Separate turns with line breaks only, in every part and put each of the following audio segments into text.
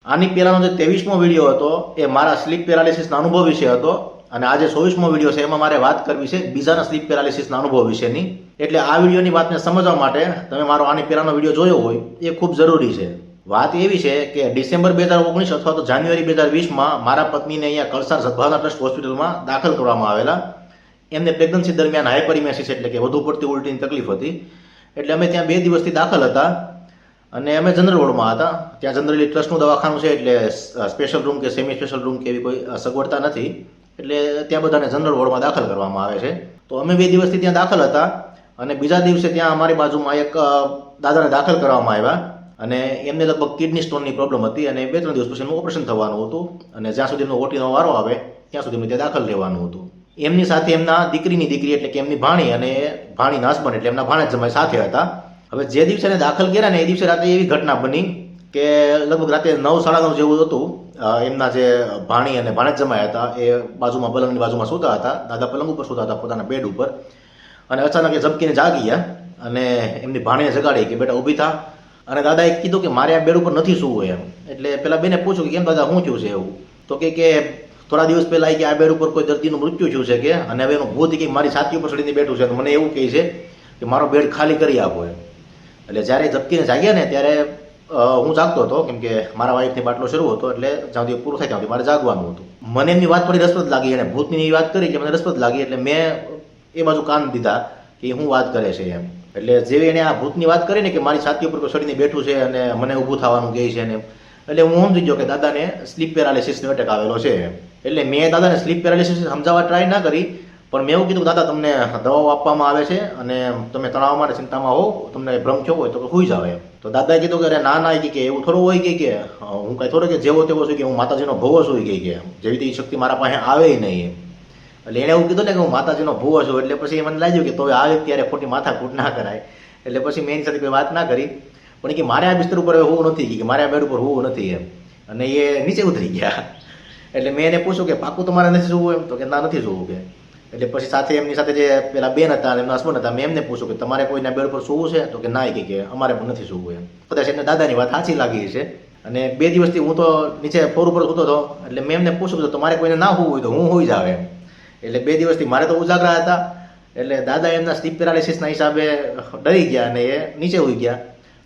આની પહેલાનો જે 23મો વિડીયો હતો એ મારા સ્લીપ પેરાલિસિસના અનુભવ વિશે હતો અને આજે 24મો વિડીયો છે એમાં મારે વાત કરવી છે બીજાના સ્લીપ પેરાલિસિસના અનુભવ વિશેની. એટલે આ વિડીયોની વાતને સમજવા માટે તમે મારો આની પહેલાનો વિડીયો જોયો હોય એ ખૂબ જરૂરી છે. વાત એવી છે કે ડિસેમ્બર 2019 અથવા તો જાન્યુઆરી 2020માં મારા પત્નીને અહીંયા કલસાર સદભાવના ટ્રસ્ટ હોસ્પિટલમાં દાખલ કરવામાં આવેલા. એમને પ્રેગ્નન્સી દરમિયાન હાઇપરિમેસિસ એટલે કે વધુ પડતી ઉલટીની તકલીફ હતી. એટલે અમે ત્યાં 2 દિવસથી દાખલ હતા અને અમે જનરલ વોર્ડમાં હતા. ત્યાં જનરલી ટ્રસ્ટનું દવાખાનું છે એટલે સ્પેશિયલ રૂમ કે સેમી સ્પેશિયલ રૂમ કે એવી કોઈ સગવડતા નથી. એટલે ત્યાં બધાને જનરલ વોર્ડમાં દાખલ કરવામાં આવે છે. તો અમે 2 દિવસથી ત્યાં દાખલ હતા અને બીજા દિવસે ત્યાં અમારી બાજુમાં એક દાદાને દાખલ કરવામાં આવ્યા અને એમને લગભગ કિડની સ્ટોનની પ્રોબ્લેમ હતી અને 2-3 દિવસ પછી એનું ઓપરેશન થવાનું હતું અને જ્યાં સુધી એમનો ઓટીનો વારો આવે ત્યાં સુધી એમને ત્યાં દાખલ રહેવાનું હતું. એમની સાથે એમના દીકરીની દીકરી એટલે કે એમની ભાણી અને ભાણીના હસબન્ડ એટલે એમના ભાણેજ જમાઈ સાથે હતા. હવે જે દિવસે એને દાખલ કર્યા ને એ દિવસે રાતે એવી ઘટના બની કે લગભગ રાતે 9-9:30 જેવું હતું. એમના જે ભાણી અને ભાણેજ જમાઈ હતા એ બાજુમાં પલંગની બાજુમાં સૂતા હતા. દાદા પલંગ ઉપર સૂતા હતા પોતાના બેડ ઉપર અને અચાનક એ ઝબકીને જાગી ગયા અને એમની ભાણીને જગાડી કે બેટા ઊભી થા. અને દાદાએ કીધું કે મારે આ બેડ ઉપર નથી સૂવું એમ. એટલે પેલા બેને પૂછ્યું કે કેમ દાદા શું થયું છે એવું. તો કે થોડા દિવસ પહેલા કે આ બેડ ઉપર કોઈ દર્દીનું મૃત્યુ થયું છે કે અને હવે એનું ભૂત કે મારી છાતી ઉપર ચડીને બેઠું છે તો મને એવું કહે છે કે મારો બેડ ખાલી કરી આપો એમ. એટલે જ્યારે ઝબકીને જાગ્યા ને ત્યારે હું જાગતો હતો કેમ કે મારા વાઈફની બાટલો શરૂ હતો એટલે જ્યાં સુધી પૂરું થાય ત્યાં સુધી મારે જાગવાનું હતું. મને એમની વાત થોડી રસપ્રદ લાગી અને ભૂતની વાત કરી એટલે મને રસપ્રદ લાગી એટલે મેં એ બાજુ કાન દીધા કે હું વાત કરે છે એમ. એટલે જેવી એને આ ભૂતની વાત કરી ને કે મારી છાતી ઉપર કોઈ ચડીને બેઠું છે અને મને ઊભું થવાનું કહે છે ને એટલે હું સમજી ગયો કે દાદાને સ્લીપ પેરાલિસિસનો એટેક આવેલો છે. એટલે મેં દાદાને સ્લીપ પેરાલિસિસ સમજાવવા ટ્રાય ના કરી પણ મેં એવું કીધું કે દાદા તમને દવાઓ આપવામાં આવે છે અને તમે તણાવમાં અને ચિંતામાં હો તમને ભ્રમ થયો હોય તો સુઈ જાવ એમ. તો દાદાએ કીધું કે અરે ના ના કે એવું થોડું હોય કે હું કાંઈ થોડો કે જેવો તેવો છું કે હું માતાજીનો ભવો છું કે જેવી તે શક્તિ મારા પાસે આવે નહીં એમ. એટલે એણે એવું કીધું ને કે હું માતાજીનો ભવો છું એટલે પછી મને લાગ્યું કે તો આવે ત્યારે ખોટી માથાકૂટ ના કરાય. એટલે પછી મેં એની સાથે કોઈ વાત ના કરી પણ કે મારે આ બિસ્તર ઉપર હોવું નથી કે મારે આ બેડ ઉપર હોવું નથી એમ. અને એ નીચે ઉતરી ગયા. એટલે મેં એને પૂછ્યું કે પાકું તમારે નથી જોવું એમ. તો કે ના નથી જોવું કે. એટલે પછી સાથે એમની સાથે જે પેલા બેન હતા અને એમના હસબન્ડ હતા મેં એમને પૂછ્યું કે તમારે કોઈના બેડ પર સૂવું છે તો કે ના કે અમારે પણ નથી સૂવું એમ. કદાચ એમને દાદાની વાત સાચી લાગી છે. અને 2 દિવસથી હું તો નીચે ફ્લોર ઉપર સૂતો હતો એટલે મેં એમને પૂછ્યું કે તમારે કોઈને ના હોવું હોય તો હું હોઈ જાવ એમ. એટલે 2 દિવસથી મારે તો ઉજાગરા હતા એટલે દાદા એમના સ્લીપ પેરાલિસિસના હિસાબે ડરી ગયા અને એ નીચે હોઈ ગયા.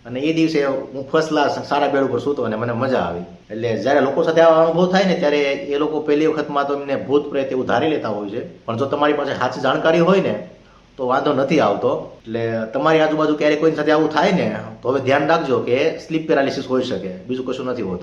અને એ દિવસે હું ફર્સ્ટ ક્લાસ સારા બેડ ઉપર સૂતો અને મને મજા આવી. એટલે જ્યારે લોકો સાથે આવા અનુભવ થાય ને ત્યારે એ લોકો પહેલી વખતમાં તો એમને ભૂત પ્રેત એવું ધારી લેતા હોય છે પણ જો તમારી પાસે સાચી જાણકારી હોય ને તો વાંધો નથી આવતો. એટલે તમારી આજુબાજુ ક્યારેય કોઈની સાથે આવું થાય ને તો હવે ધ્યાન રાખજો કે સ્લીપ પેરાલિસિસ હોઈ શકે બીજું કશું નથી હોતું.